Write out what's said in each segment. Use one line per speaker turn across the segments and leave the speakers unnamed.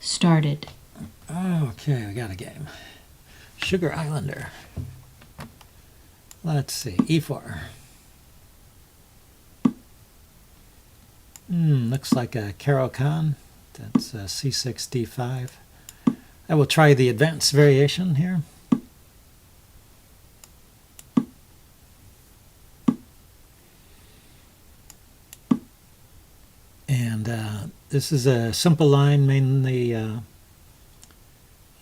Started.
Okay, I got a game. Sugar Islander. Let's see, e4. Looks like a Caro-Kann. That's c6, d5. I will try the advanced variation here. And this is a simple line, mainly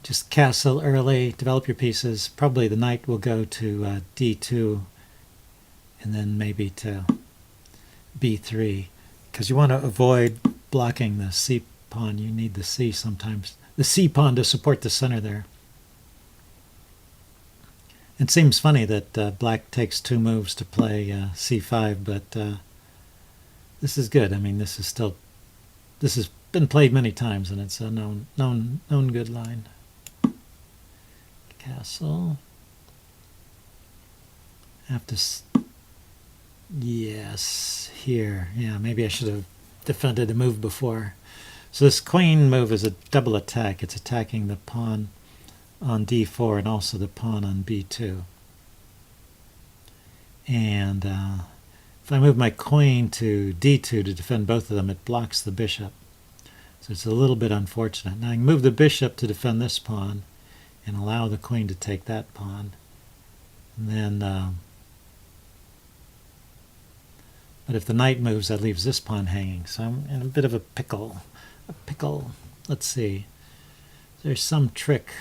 just castle early, develop your pieces. Probably the knight will go to d2 and then maybe to b3, because you want to avoid blocking the c pawn. You need the c sometimes. The c pawn to support the center there. It seems funny that black takes 2 moves to play c5, but this is good. I mean, this has been played many times, and it's a known good line. Castle. Have to. Yes, here. Yeah, maybe I should have defended a move before. So this queen move is a double attack. It's attacking the pawn on d4 and also the pawn on b2. And if I move my queen to d2 to defend both of them, it blocks the bishop. So it's a little bit unfortunate. Now I can move the bishop to defend this pawn and allow the queen to take that pawn. And then, but if the knight moves, that leaves this pawn hanging. So I'm in a bit of a pickle. Let's see. There's some trick.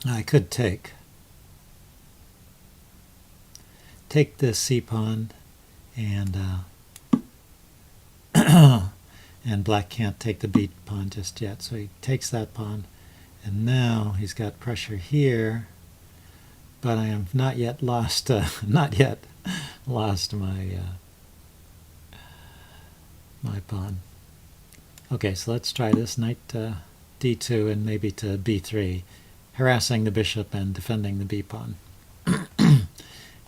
I could take the c pawn, and and black can't take the b pawn just yet, so he takes that pawn, and now he's got pressure here, but I have not yet lost my my pawn. Okay, so let's try this. Knight to d2 and maybe to b3, harassing the bishop and defending the b pawn.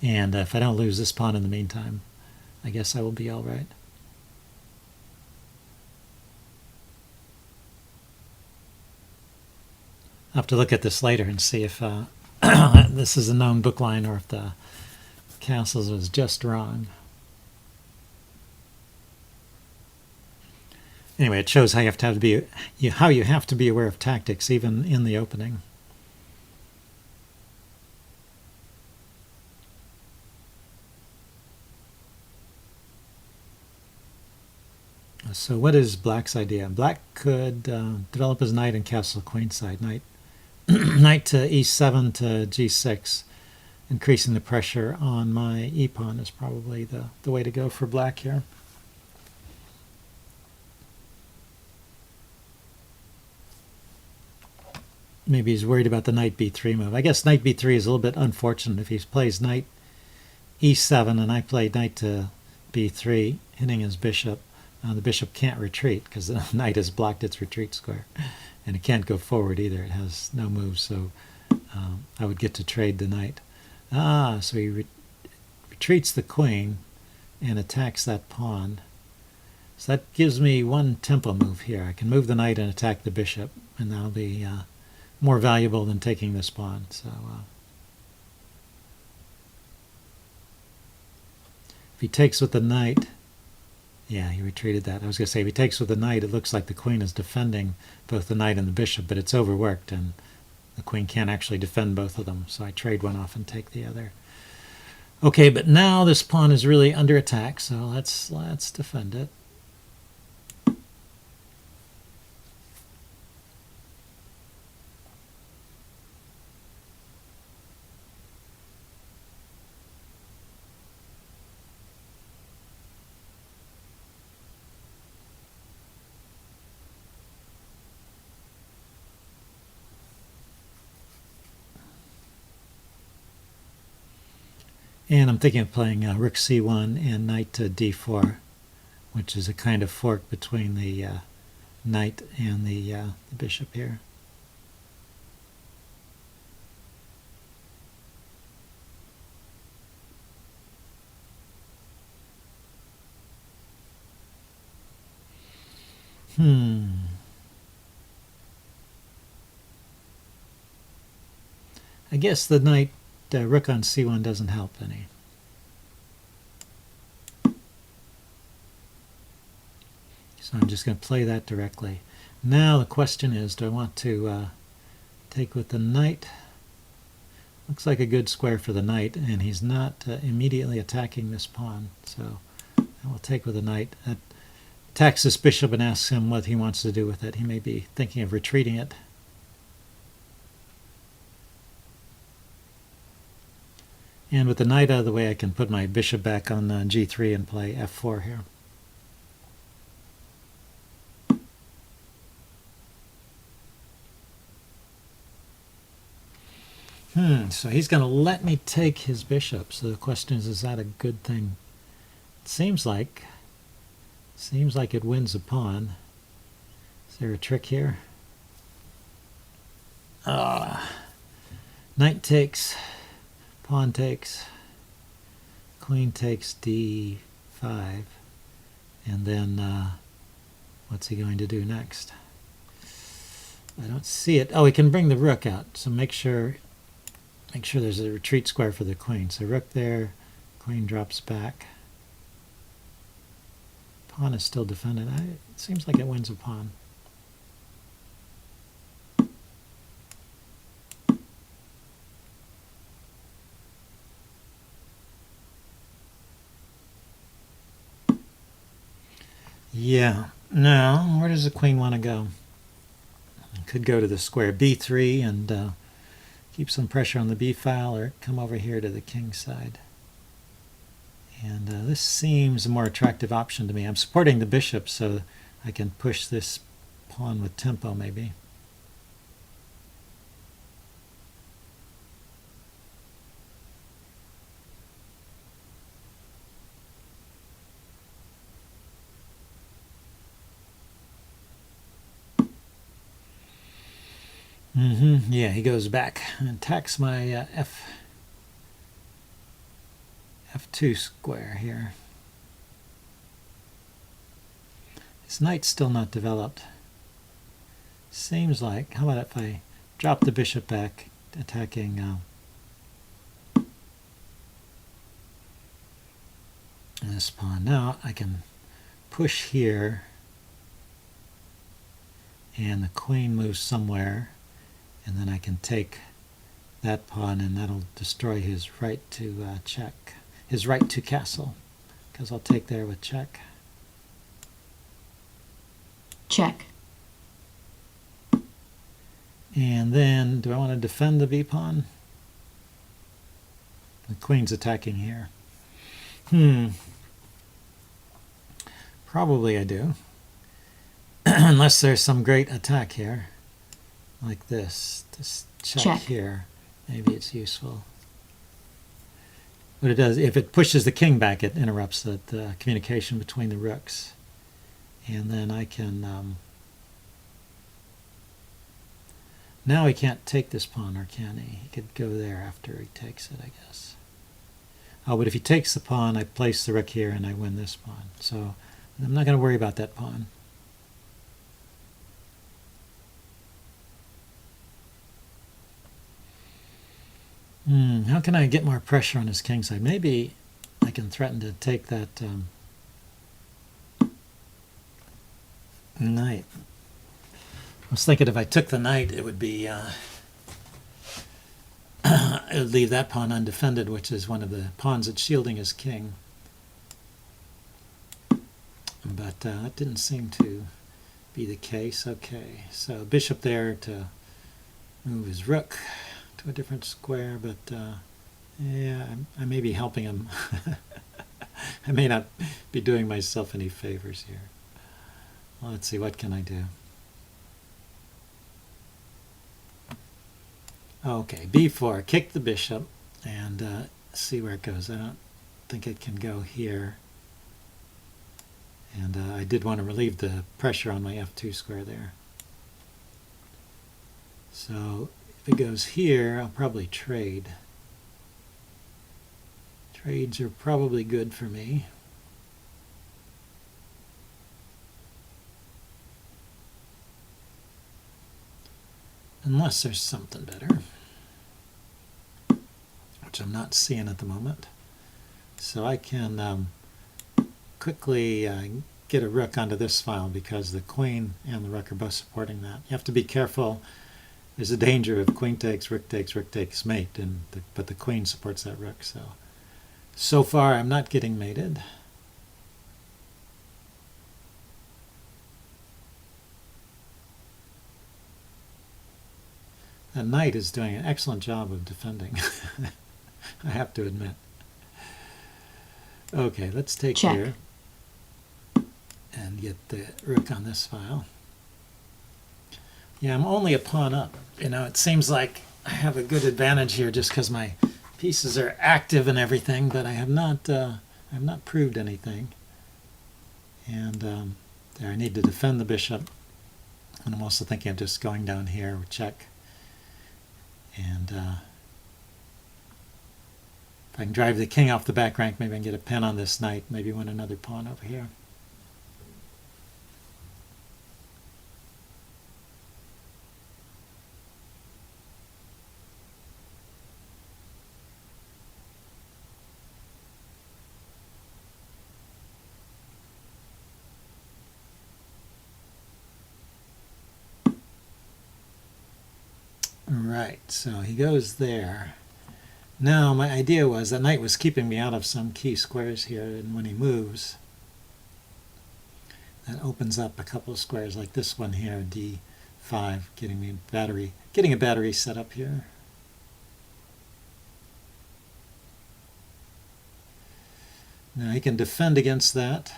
And if I don't lose this pawn in the meantime, I guess I will be all right. I'll have to look at this later and see if this is a known book line or if the castles was just wrong. Anyway, it shows how you have to be aware of tactics even in the opening. So what is black's idea? Black could develop his knight and castle queenside. Knight to e7 to g6, increasing the pressure on my e-pawn is probably the way to go for black here. Maybe he's worried about the knight b3 move. I guess knight b3 is a little bit unfortunate. If he plays knight e7 and I play knight to b3, hitting his bishop, the bishop can't retreat because the knight has blocked its retreat square, and it can't go forward either. It has no moves, so I would get to trade the knight. So he retreats the queen and attacks that pawn. So that gives me one tempo move here. I can move the knight and attack the bishop, and that'll be more valuable than taking this pawn. So if he takes with the knight, yeah, he retreated that. I was going to say, if he takes with the knight, it looks like the queen is defending both the knight and the bishop, but it's overworked, and the queen can't actually defend both of them. So I trade one off and take the other. Okay, but now this pawn is really under attack, so let's defend it. And I'm thinking of playing rook c1 and knight to d4, which is a kind of fork between the knight and the bishop here. I guess the knight rook on c1 doesn't help any. So I'm just going to play that directly. Now the question is, do I want to take with the knight? Looks like a good square for the knight, and he's not immediately attacking this pawn. So I will take with the knight. That attacks this bishop and asks him what he wants to do with it. He may be thinking of retreating it. And with the knight out of the way, I can put my bishop back on g3 and play f4 here. So he's going to let me take his bishop. So the question is that a good thing? It seems like it wins a pawn. Is there a trick here? Knight takes, pawn takes, queen takes d5, and then what's he going to do next? I don't see it. Oh, he can bring the rook out. So make sure there's a retreat square for the queen. So rook there, queen drops back. Pawn is still defended. It seems like it wins a pawn. Yeah. Now, where does the queen want to go? It could go to the square b3 and keep some pressure on the b file, or come over here to the king side. And this seems a more attractive option to me. I'm supporting the bishop so I can push this pawn with tempo maybe. Yeah, he goes back and attacks my f2 square here. His knight's still not developed. Seems like, how about if I drop the bishop back, attacking this pawn. Now I can push here, and the queen moves somewhere, and then I can take that pawn, and that'll destroy his right to check, his right to castle, because I'll take there with check.
Check.
And then, do I want to defend the b pawn? The queen's attacking here. Probably I do. Unless there's some great attack here, like this. This check here. Maybe it's useful. What it does, if it pushes the king back, it interrupts the communication between the rooks. And then I can... now he can't take this pawn, or can he? He could go there after he takes it, I guess. Oh, but if he takes the pawn, I place the rook here and I win this pawn. So I'm not going to worry about that pawn. How can I get more pressure on his king side? Maybe I can threaten to take that knight. I was thinking if I took the knight, it would be it would leave that pawn undefended, which is one of the pawns that's shielding his king. But that didn't seem to be the case. Okay, so bishop there to move his rook to a different square, but yeah, I may be helping him. I may not be doing myself any favors here. Well, let's see, what can I do? Okay, b4, kick the bishop, and see where it goes. I don't think it can go here. And I did want to relieve the pressure on my f2 square there. So if it goes here, I'll probably trade. Trades are probably good for me. unless there's something better, which I'm not seeing at the moment. So I can quickly get a rook onto this file because the queen and the rook are both supporting that. You have to be careful. There's a danger of queen takes, rook takes mate, but the queen supports that rook. So far I'm not getting mated. The knight is doing an excellent job of defending, I have to admit. Okay, let's take
Check.
here and get the rook on this file. Yeah, I'm only a pawn up. You know, it seems like I have a good advantage here just because my pieces are active and everything, but I have not proved anything. And there, I need to defend the bishop. And I'm also thinking of just going down here, check. And if I can drive the king off the back rank, maybe I can get a pin on this knight, maybe win another pawn over here. Right, so he goes there. Now, my idea was that knight was keeping me out of some key squares here, and when he moves, that opens up a couple of squares like this one here, D5, getting a battery set up here. Now he can defend against that.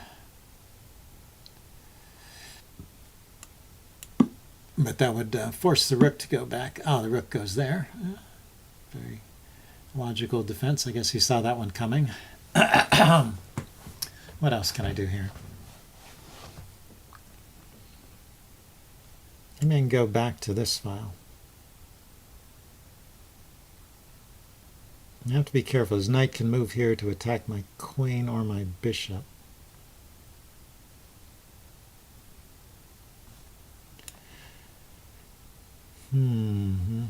But that would force the rook to go back. Oh, the rook goes there. Very logical defense. I guess he saw that one coming. What else can I do here? I may go back to this file. I have to be careful. His knight can move here to attack my queen or my bishop. Yeah,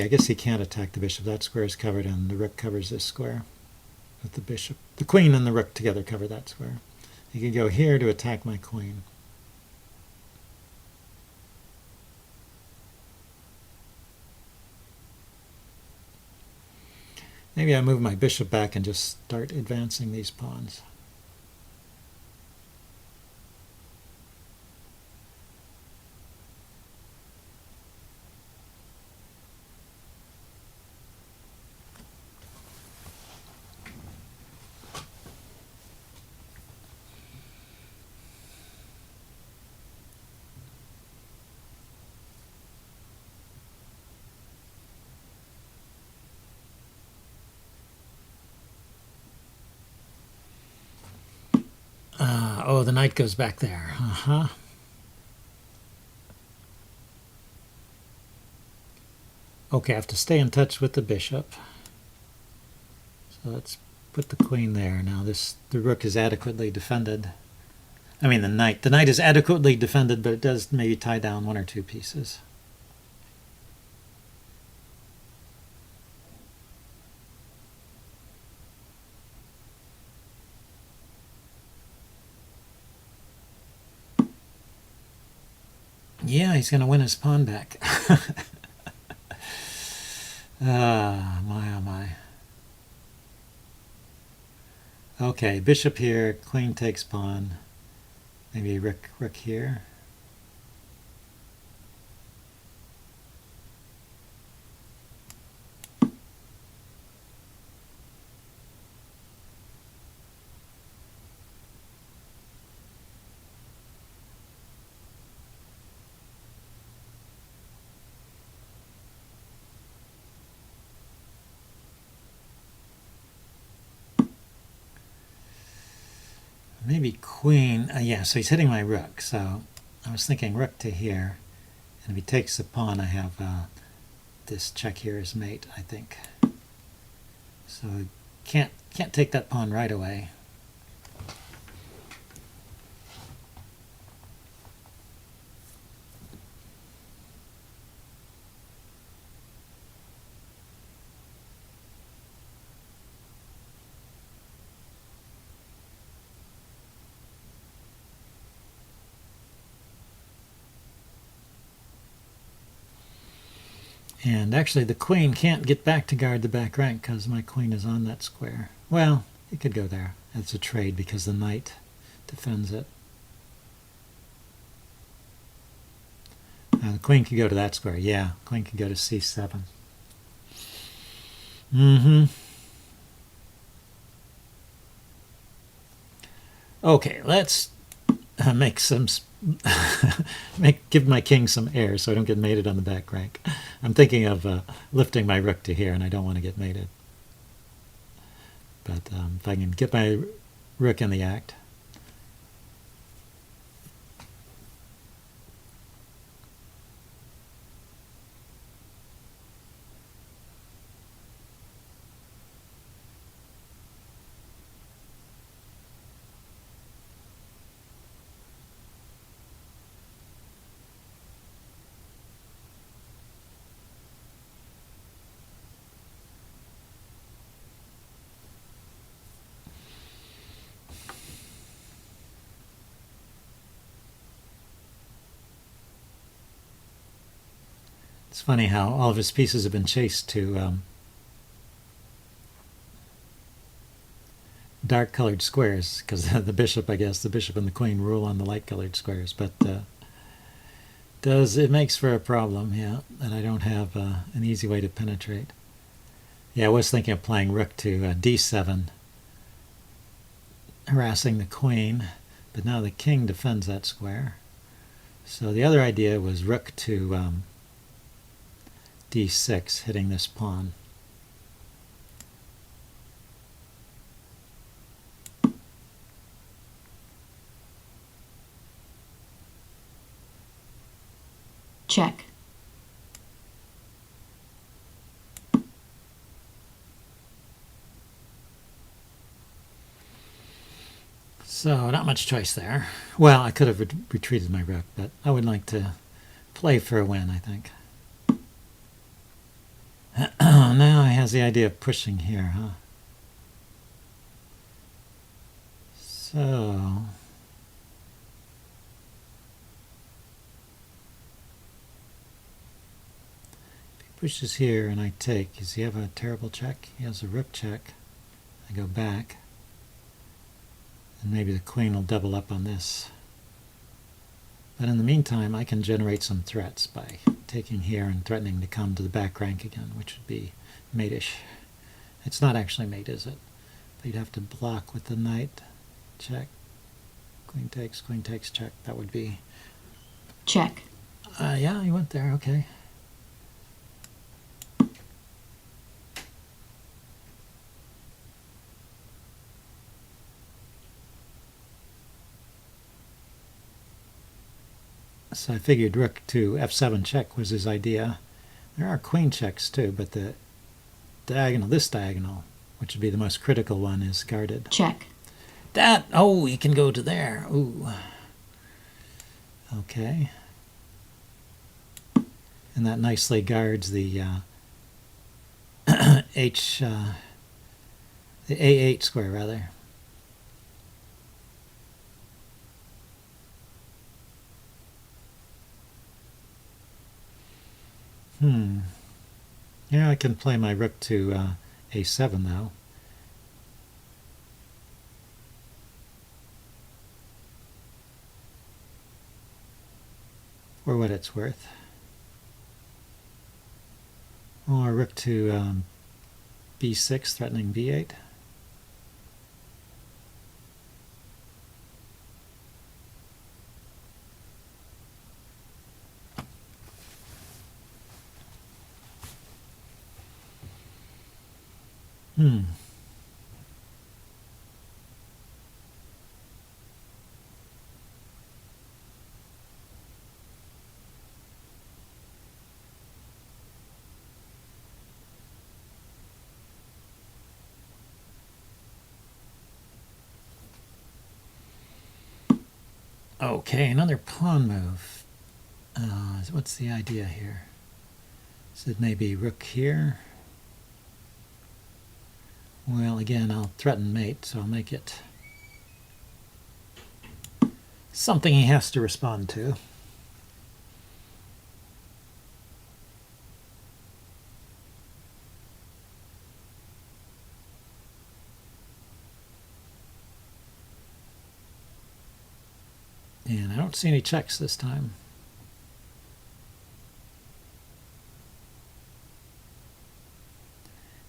I guess he can't attack the bishop. That square is covered, and the rook covers this square with the bishop. The queen and the rook together cover that square. He can go here to attack my queen. Maybe I move my bishop back and just start advancing these pawns. Oh, the knight goes back there. Okay, I have to stay in touch with the bishop. So let's put the queen there. Now the rook is adequately defended. I mean the knight. The knight is adequately defended, but it does maybe tie down one or two pieces. Yeah, he's going to win his pawn back. My oh my. Okay, bishop here, queen takes pawn. Maybe rook here. Maybe queen. Yeah, so he's hitting my rook. So I was thinking rook to here. And if he takes the pawn, I have this check here as mate, I think. So can't take that pawn right away. And actually the queen can't get back to guard the back rank because my queen is on that square. Well, it could go there. That's a trade because the knight defends it. The queen could go to that square. Yeah, queen could go to c7. Okay, let's make some give my king some air so I don't get mated on the back rank. I'm thinking of lifting my rook to here, and I don't want to get mated. But if I can get my rook in the act. It's funny how all of his pieces have been chased to dark colored squares because the bishop, I guess, the bishop and the queen rule on the light colored squares. But it makes for a problem, yeah, that I don't have an easy way to penetrate. Yeah, I was thinking of playing rook to d7, harassing the queen, but now the king defends that square. So the other idea was rook to d6, hitting this pawn.
Check.
So not much choice there. Well, I could have retreated my rook, but I would like to play for a win, I think. Now he has the idea of pushing here, huh? So if he pushes here and I take, does he have a terrible check? He has a rook check. I go back. And maybe the queen will double up on this. But in the meantime, I can generate some threats by taking here and threatening to come to the back rank again, which would be mate-ish. It's not actually mate, is it? But you'd have to block with the knight. Check. Queen takes, check. That would be...
Check.
Yeah, he went there, okay. So I figured rook to f7 check was his idea. There are queen checks too, but the diagonal, this diagonal, which would be the most critical one, is guarded.
Check.
That, oh, he can go to there. Ooh. Okay. And that nicely guards the the A8 square, rather. Yeah, I can play my rook to a7, though. For what it's worth. Or rook to b6, threatening b8. Okay, another pawn move. What's the idea here? Is it maybe rook here? Well, again, I'll threaten mate, so I'll make it something he has to respond to. And I don't see any checks this time.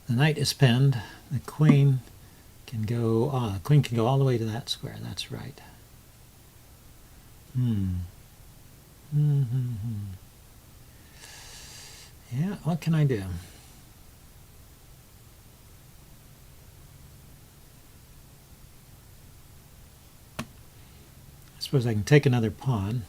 The knight is pinned. The queen can go. The queen can go all the way to that square. That's right. Yeah. What can I do? I suppose I can take another pawn.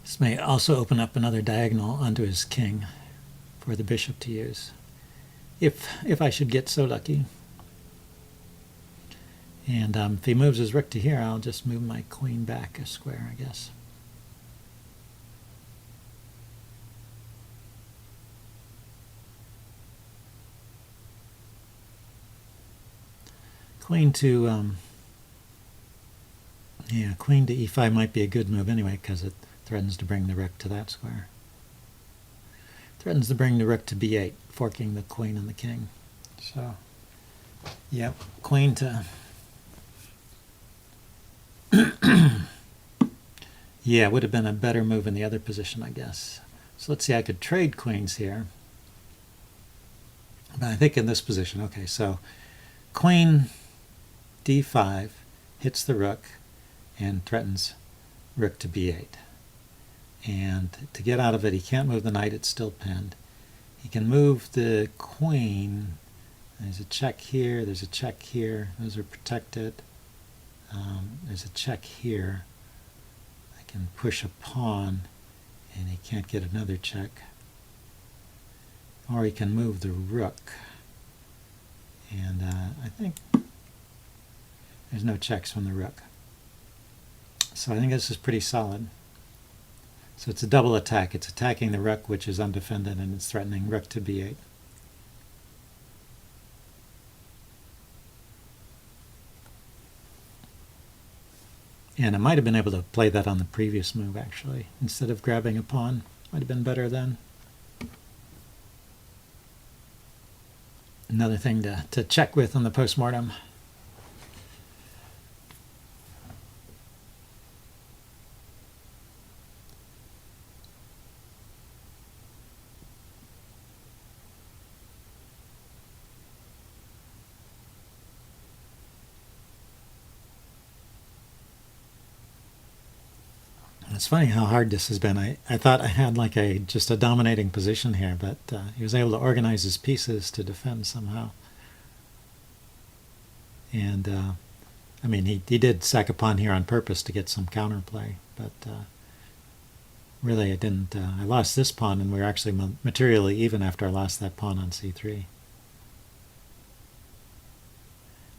This may also open up another diagonal onto his king for the bishop to use, if I should get so lucky. And if he moves his rook to here, I'll just move my queen back a square, I guess. Queen to queen to e5 might be a good move anyway, because it threatens to bring the rook to that square. Threatens to bring the rook to b8, forking the queen and the king. So, yep, queen to... Yeah, it would have been a better move in the other position, I guess. So let's see, I could trade queens here. But I think in this position, okay, so queen d5 hits the rook and threatens rook to b8. And to get out of it, he can't move the knight, it's still pinned. He can move the queen. There's a check here, there's a check here, those are protected. There's a check here. I can push a pawn and he can't get another check. Or he can move the rook. And I think there's no checks from the rook. So I think this is pretty solid. So it's a double attack. It's attacking the rook, which is undefended, and it's threatening rook to b8. And I might have been able to play that on the previous move, actually. Instead of grabbing a pawn. Might have been better then. Another thing to check with on the postmortem. It's funny how hard this has been. I thought I had like just a dominating position here, but he was able to organize his pieces to defend somehow. And I mean, he did sack a pawn here on purpose to get some counterplay, but really I didn't. I lost this pawn, and we were actually materially even after I lost that pawn on c3.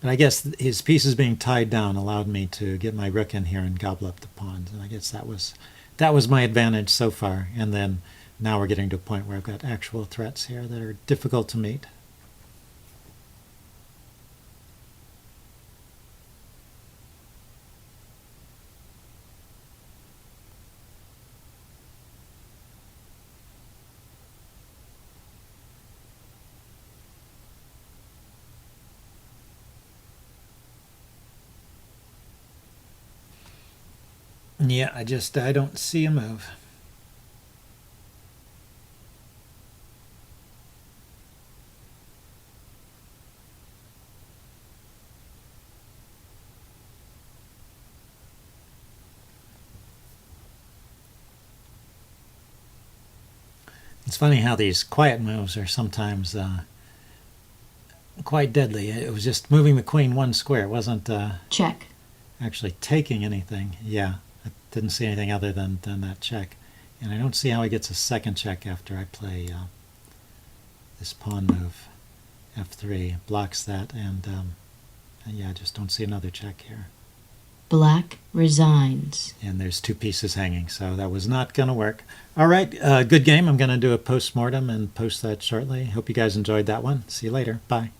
But I guess his pieces being tied down allowed me to get my rook in here and gobble up the pawns. And I guess that was my advantage so far. And then now we're getting to a point where I've got actual threats here that are difficult to meet. Yeah, I don't see a move. It's funny how these quiet moves are sometimes quite deadly. It was just moving the queen one square. It wasn't
check,
actually taking anything. Yeah. I didn't see anything other than that check. And I don't see how he gets a second check after I play this pawn move, f3. Blocks that, and yeah, I just don't see another check here.
black resigns.
And there's two pieces hanging, so that was not going to work. All right, good game. I'm going to do a post-mortem and post that shortly. Hope you guys enjoyed that one. See you later. Bye.